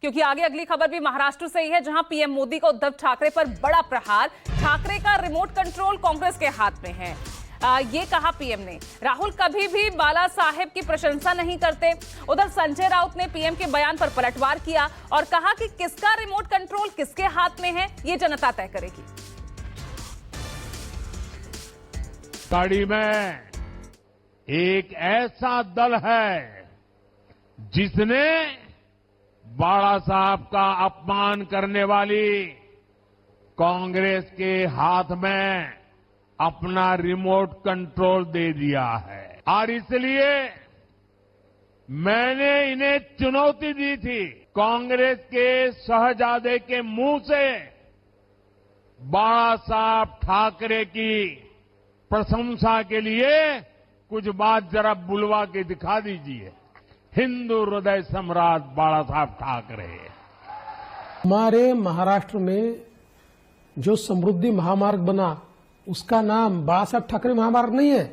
क्योंकि आगे अगली खबर भी महाराष्ट्र से ही है, जहां पीएम मोदी का उद्धव ठाकरे पर बड़ा प्रहार। ठाकरे का रिमोट कंट्रोल कांग्रेस के हाथ में है। ये कहा पीएम ने। राहुल कभी भी बाला साहेब की प्रशंसा नहीं करते। उधर संजय राउत ने पीएम के बयान पर पलटवार किया और कहा कि किसका रिमोट कंट्रोल किसके हाथ में है, ये जनता तय करेगी। कड़ी में एक ऐसा दल है जिसने बाला साहब का अपमान करने वाली कांग्रेस के हाथ में अपना रिमोट कंट्रोल दे दिया है। और इसलिए मैंने इन्हें चुनौती दी थी। कांग्रेस के शहजादे के मुंह से बाला साहब ठाकरे की प्रशंसा के लिए कुछ बात जरा बुलवा के दिखा दीजिए। हिंदू हृदय सम्राट बाला साहब ठाकरे। हमारे महाराष्ट्र में जो समृद्धि महामार्ग बना, उसका नाम बाला साहब ठाकरे महामार्ग नहीं है,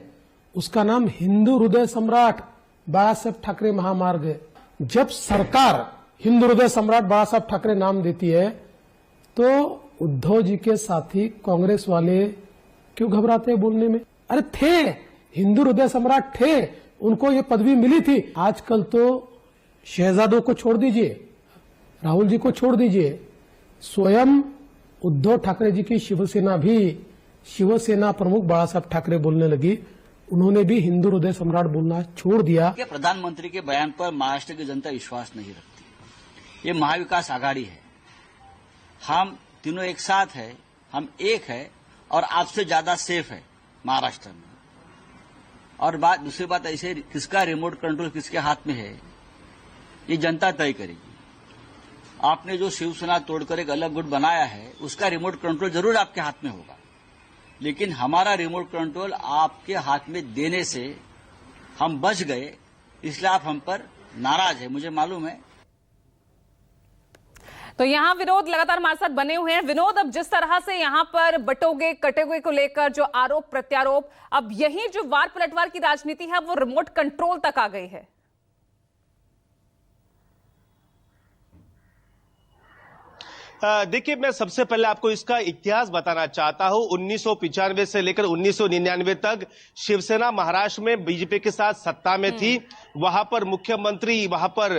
उसका नाम हिंदू हृदय सम्राट बाला साहब ठाकरे महामार्ग है। जब सरकार हिंदू हृदय सम्राट बाला साहब ठाकरे नाम देती है तो उद्धव जी के साथी कांग्रेस वाले क्यों घबराते हैं बोलने में? अरे थे, हिंदू हृदय सम्राट थे, उनको ये पदवी मिली थी। आजकल तो शहजादों को छोड़ दीजिए, राहुल जी को छोड़ दीजिए, स्वयं उद्धव ठाकरे जी की शिवसेना भी शिवसेना प्रमुख बाला साहब ठाकरे बोलने लगी। उन्होंने भी हिंदू हृदय सम्राट बोलना छोड़ दिया। प्रधानमंत्री के बयान पर महाराष्ट्र की जनता विश्वास नहीं रखती। ये महाविकास आघाड़ी है, हम तीनों एक साथ है, हम एक है और आपसे ज्यादा सेफ है महाराष्ट्र में। और दूसरी बात ऐसे, किसका रिमोट कंट्रोल किसके हाथ में है ये जनता तय करेगी। आपने जो शिवसेना तोड़कर एक अलग गुट बनाया है, उसका रिमोट कंट्रोल जरूर आपके हाथ में होगा, लेकिन हमारा रिमोट कंट्रोल आपके हाथ में देने से हम बच गए, इसलिए आप हम पर नाराज है, मुझे मालूम है। तो यहां विनोद लगातार हमारे साथ बने हुए हैं। विनोद, अब जिस तरह से यहां पर बटोगे कटेगे को लेकर जो आरोप प्रत्यारोप, अब यही जो वार पलटवार की राजनीति है वो रिमोट कंट्रोल तक आ गई है। देखिए, मैं सबसे पहले आपको इसका इतिहास बताना चाहता हूं। 1995 से लेकर 1999 तक शिवसेना महाराष्ट्र में बीजेपी के साथ सत्ता में थी। वहां पर मुख्यमंत्री वहां पर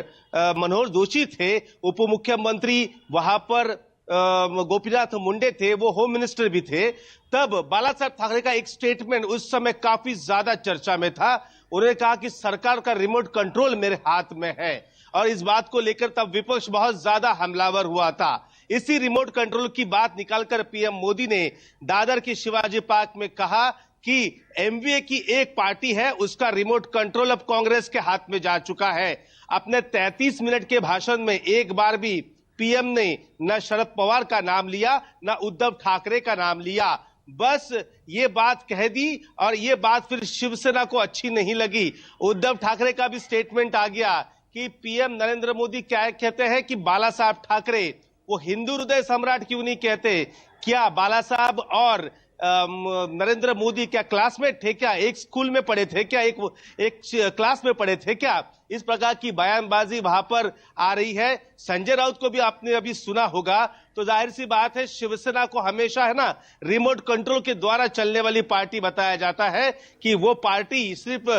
मनोहर जोशी थे, उप मुख्यमंत्री वहां पर गोपीनाथ मुंडे थे, वो होम मिनिस्टर भी थे। तब बाला साहब ठाकरे का एक स्टेटमेंट उस समय काफी ज्यादा चर्चा में था। उन्होंने कहा कि सरकार का रिमोट कंट्रोल मेरे हाथ में है, और इस बात को लेकर तब विपक्ष बहुत ज्यादा हमलावर हुआ था। इसी रिमोट कंट्रोल की बात निकालकर पीएम मोदी ने दादर के शिवाजी पार्क में कहा कि एमवीए की एक पार्टी है, उसका रिमोट कंट्रोल अब कांग्रेस के हाथ में जा चुका है। अपने 33 मिनट के भाषण में एक बार भी पीएम ने न शरद पवार का नाम लिया, न उद्धव ठाकरे का नाम लिया। बस ये बात कह दी, और ये बात फिर शिवसेना को अच्छी नहीं लगी। उद्धव ठाकरे का भी स्टेटमेंट आ गया कि पीएम नरेंद्र मोदी क्या कहते हैं कि बाला साहब ठाकरे, वो हिंदू हृदय सम्राट क्यों नहीं कहते? क्या बाला साहब और नरेंद्र मोदी क्या क्लासमेट थे क्या? एक स्कूल में पढ़े थे क्या? एक क्लास में पढ़े थे क्या? इस प्रकार की बयानबाजी वहां पर आ रही है। संजय राउत को भी आपने अभी सुना होगा। तो जाहिर सी बात है, शिवसेना को हमेशा है ना रिमोट कंट्रोल के द्वारा चलने वाली पार्टी बताया जाता है कि वो पार्टी सिर्फ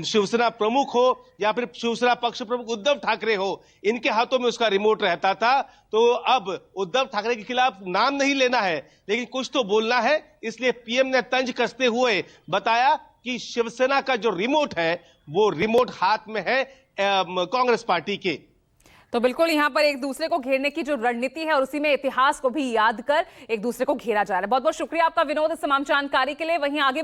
शिवसेना प्रमुख हो या फिर शिवसेना पक्ष प्रमुख उद्धव ठाकरे हो, इनके हाथों में उसका रिमोट रहता था। तो अब उद्धव ठाकरे के खिलाफ नाम नहीं लेना है, लेकिन कुछ तो बोलना है। इसलिए पीएम ने तंज कसते हुए बताया कि शिवसेना का जो रिमोट है वो रिमोट हाथ में है कांग्रेस पार्टी के। तो बिल्कुल यहां पर एक दूसरे को घेरने की जो रणनीति है और उसी में इतिहास को भी याद कर एक दूसरे को घेरा जा रहा है। बहुत बहुत शुक्रिया आपका विनोद इस तमाम जानकारी के लिए। वहीं आगे